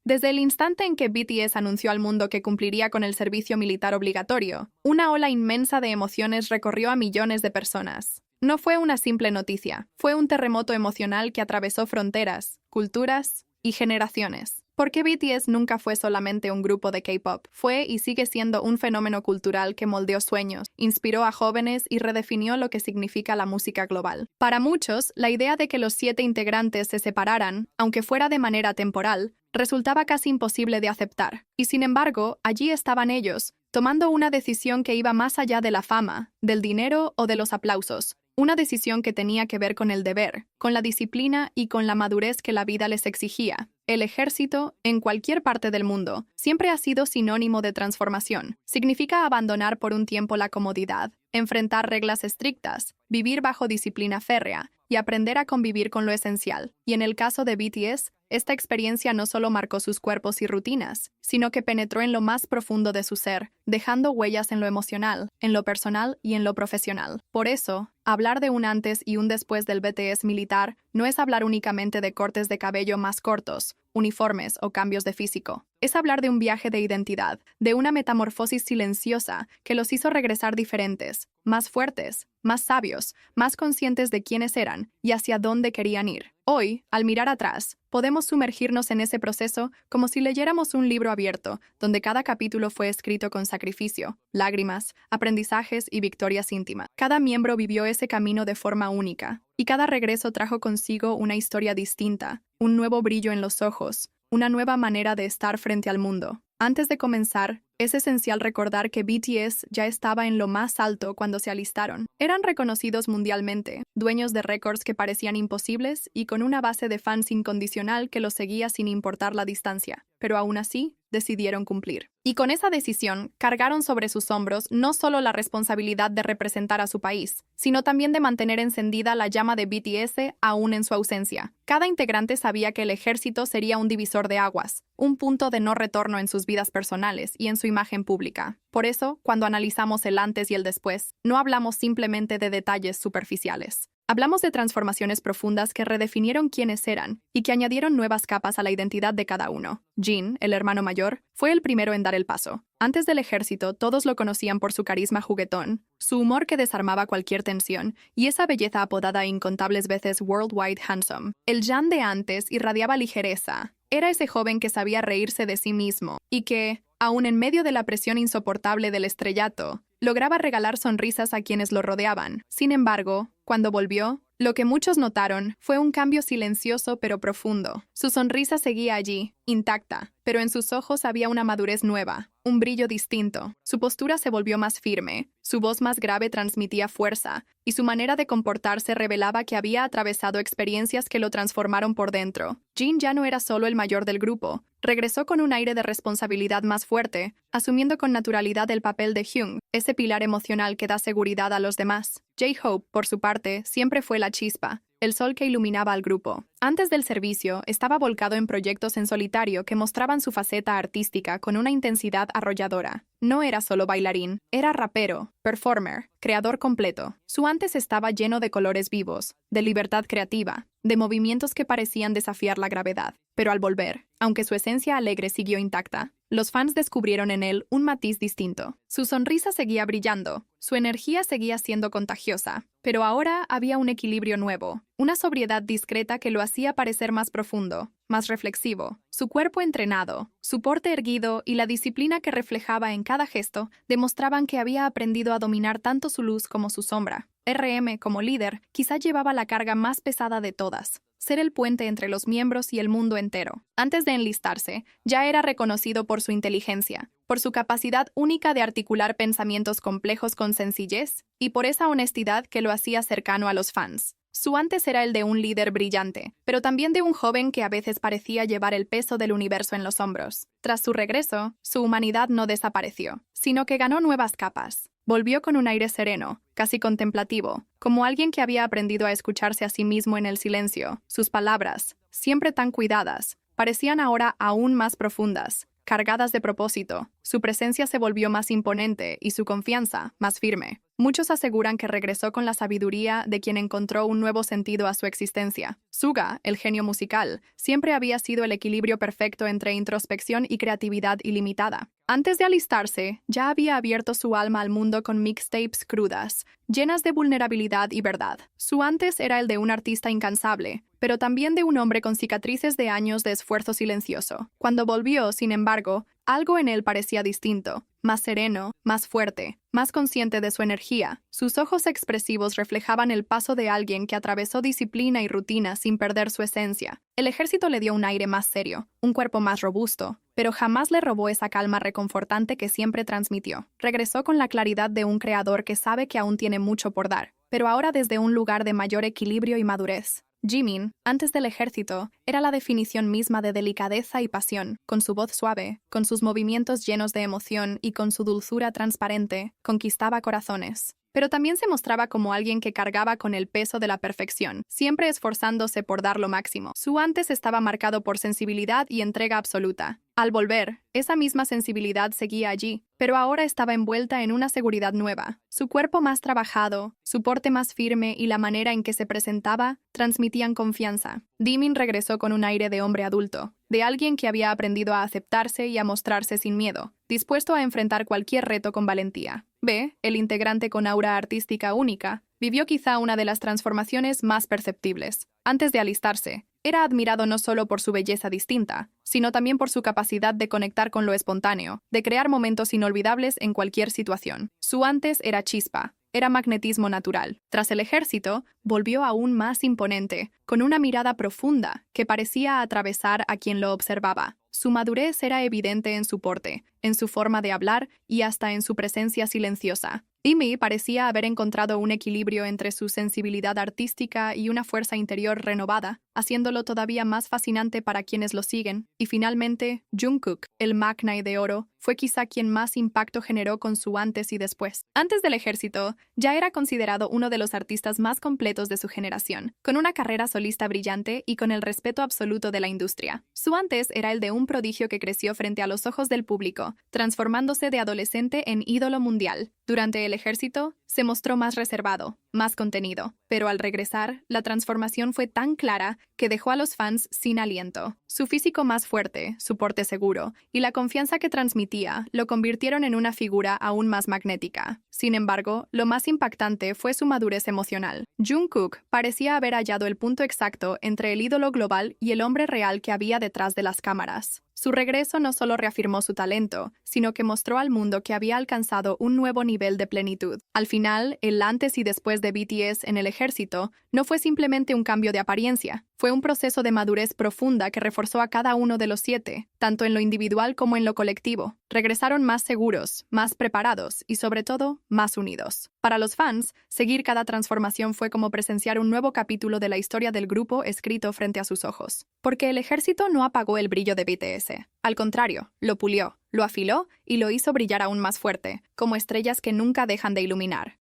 Desde el instante en que BTS anunció al mundo que cumpliría con el servicio militar obligatorio, una ola inmensa de emociones recorrió a millones de personas. No fue una simple noticia, fue un terremoto emocional que atravesó fronteras, culturas y generaciones. Porque BTS nunca fue solamente un grupo de K-pop, fue y sigue siendo un fenómeno cultural que moldeó sueños, inspiró a jóvenes y redefinió lo que significa la música global. Para muchos, la idea de que los 7 integrantes se separaran, aunque fuera de manera temporal, resultaba casi imposible de aceptar. Y sin embargo, allí estaban ellos, tomando una decisión que iba más allá de la fama, del dinero o de los aplausos. Una decisión que tenía que ver con el deber, con la disciplina y con la madurez que la vida les exigía. El ejército, en cualquier parte del mundo, siempre ha sido sinónimo de transformación. Significa abandonar por un tiempo la comodidad, enfrentar reglas estrictas, vivir bajo disciplina férrea y aprender a convivir con lo esencial. Y en el caso de BTS, esta experiencia no solo marcó sus cuerpos y rutinas, sino que penetró en lo más profundo de su ser, dejando huellas en lo emocional, en lo personal y en lo profesional. Por eso, hablar de un antes y un después del BTS militar no es hablar únicamente de cortes de cabello más cortos, uniformes o cambios de físico. Es hablar de un viaje de identidad, de una metamorfosis silenciosa que los hizo regresar diferentes, más fuertes, más sabios, más conscientes de quiénes eran y hacia dónde querían ir. Hoy, al mirar atrás, podemos sumergirnos en ese proceso como si leyéramos un libro abierto, donde cada capítulo fue escrito con sacrificio, lágrimas, aprendizajes y victorias íntimas. Cada miembro vivió ese camino de forma única, y cada regreso trajo consigo una historia distinta, un nuevo brillo en los ojos, una nueva manera de estar frente al mundo. Antes de comenzar, es esencial recordar que BTS ya estaba en lo más alto cuando se alistaron. Eran reconocidos mundialmente, dueños de récords que parecían imposibles y con una base de fans incondicional que los seguía sin importar la distancia. Pero aún así, decidieron cumplir. Y con esa decisión, cargaron sobre sus hombros no solo la responsabilidad de representar a su país, sino también de mantener encendida la llama de BTS aún en su ausencia. Cada integrante sabía que el ejército sería un divisor de aguas, un punto de no retorno en sus vidas personales y en su imagen pública. Por eso, cuando analizamos el antes y el después, no hablamos simplemente de detalles superficiales. Hablamos de transformaciones profundas que redefinieron quiénes eran y que añadieron nuevas capas a la identidad de cada uno. Jin, el hermano mayor, fue el primero en dar el paso. Antes del ejército, todos lo conocían por su carisma juguetón, su humor que desarmaba cualquier tensión y esa belleza apodada incontables veces Worldwide Handsome. El Jan de antes irradiaba ligereza. Era ese joven que sabía reírse de sí mismo y que, aun en medio de la presión insoportable del estrellato, lograba regalar sonrisas a quienes lo rodeaban. Sin embargo, cuando volvió, lo que muchos notaron fue un cambio silencioso pero profundo. Su sonrisa seguía allí, intacta, pero en sus ojos había una madurez nueva, un brillo distinto. Su postura se volvió más firme, su voz más grave transmitía fuerza, y su manera de comportarse revelaba que había atravesado experiencias que lo transformaron por dentro. Jin ya no era solo el mayor del grupo, regresó con un aire de responsabilidad más fuerte, asumiendo con naturalidad el papel de Hyung, ese pilar emocional que da seguridad a los demás. J-Hope, por su parte, siempre fue la chispa, el sol que iluminaba al grupo. Antes del servicio, estaba volcado en proyectos en solitario que mostraban su faceta artística con una intensidad arrolladora. No era solo bailarín, era rapero, performer, creador completo. Su antes estaba lleno de colores vivos, de libertad creativa, de movimientos que parecían desafiar la gravedad. Pero al volver, aunque su esencia alegre siguió intacta, los fans descubrieron en él un matiz distinto. Su sonrisa seguía brillando, su energía seguía siendo contagiosa, pero ahora había un equilibrio nuevo, una sobriedad discreta que lo hacía parecer más profundo, más reflexivo. Su cuerpo entrenado, su porte erguido y la disciplina que reflejaba en cada gesto demostraban que había aprendido a dominar tanto su luz como su sombra. RM, como líder, quizá llevaba la carga más pesada de todas: ser el puente entre los miembros y el mundo entero. Antes de enlistarse, ya era reconocido por su inteligencia, por su capacidad única de articular pensamientos complejos con sencillez y por esa honestidad que lo hacía cercano a los fans. Su antes era el de un líder brillante, pero también de un joven que a veces parecía llevar el peso del universo en los hombros. Tras su regreso, su humanidad no desapareció, sino que ganó nuevas capas. Volvió con un aire sereno, casi contemplativo, como alguien que había aprendido a escucharse a sí mismo en el silencio. Sus palabras, siempre tan cuidadas, parecían ahora aún más profundas, cargadas de propósito. Su presencia se volvió más imponente y su confianza más firme. Muchos aseguran que regresó con la sabiduría de quien encontró un nuevo sentido a su existencia. Suga, el genio musical, siempre había sido el equilibrio perfecto entre introspección y creatividad ilimitada. Antes de alistarse, ya había abierto su alma al mundo con mixtapes crudas, llenas de vulnerabilidad y verdad. Su antes era el de un artista incansable, pero también de un hombre con cicatrices de años de esfuerzo silencioso. Cuando volvió, sin embargo, algo en él parecía distinto, más sereno, más fuerte, más consciente de su energía. Sus ojos expresivos reflejaban el paso de alguien que atravesó disciplina y rutina sin perder su esencia. El ejército le dio un aire más serio, un cuerpo más robusto, pero jamás le robó esa calma reconfortante que siempre transmitió. Regresó con la claridad de un creador que sabe que aún tiene mucho por dar, pero ahora desde un lugar de mayor equilibrio y madurez. Jimin, antes del ejército, era la definición misma de delicadeza y pasión. Con su voz suave, con sus movimientos llenos de emoción y con su dulzura transparente, conquistaba corazones. Pero también se mostraba como alguien que cargaba con el peso de la perfección, siempre esforzándose por dar lo máximo. Su antes estaba marcado por sensibilidad y entrega absoluta. Al volver, esa misma sensibilidad seguía allí, pero ahora estaba envuelta en una seguridad nueva. Su cuerpo más trabajado, su porte más firme y la manera en que se presentaba transmitían confianza. Jimin regresó con un aire de hombre adulto, de alguien que había aprendido a aceptarse y a mostrarse sin miedo, dispuesto a enfrentar cualquier reto con valentía. B, el integrante con aura artística única, vivió quizá una de las transformaciones más perceptibles. Antes de alistarse, era admirado no solo por su belleza distinta, sino también por su capacidad de conectar con lo espontáneo, de crear momentos inolvidables en cualquier situación. Su antes era chispa, era magnetismo natural. Tras el ejército, volvió aún más imponente, con una mirada profunda que parecía atravesar a quien lo observaba. Su madurez era evidente en su porte, en su forma de hablar y hasta en su presencia silenciosa. Imi parecía haber encontrado un equilibrio entre su sensibilidad artística y una fuerza interior renovada, haciéndolo todavía más fascinante para quienes lo siguen. Y finalmente, Jungkook, el Magnate de oro, fue quizá quien más impacto generó con su antes y después. Antes del ejército, ya era considerado uno de los artistas más completos de su generación, con una carrera solista brillante y con el respeto absoluto de la industria. Su antes era el de un prodigio que creció frente a los ojos del público, transformándose de adolescente en ídolo mundial. Durante el ejército, se mostró más reservado, más contenido, pero al regresar, la transformación fue tan clara que dejó a los fans sin aliento. Su físico más fuerte, su porte seguro y la confianza que transmitía lo convirtieron en una figura aún más magnética. Sin embargo, lo más impactante fue su madurez emocional. Jungkook parecía haber hallado el punto exacto entre el ídolo global y el hombre real que había detrás de las cámaras. Su regreso no solo reafirmó su talento, sino que mostró al mundo que había alcanzado un nuevo nivel de plenitud. Al final, el antes y después de BTS en el ejército no fue simplemente un cambio de apariencia, fue un proceso de madurez profunda que reforzó a cada uno de los 7, tanto en lo individual como en lo colectivo. Regresaron más seguros, más preparados y, sobre todo, más unidos. Para los fans, seguir cada transformación fue como presenciar un nuevo capítulo de la historia del grupo escrito frente a sus ojos. Porque el ejército no apagó el brillo de BTS. Al contrario, lo pulió, lo afiló y lo hizo brillar aún más fuerte, como estrellas que nunca dejan de iluminar.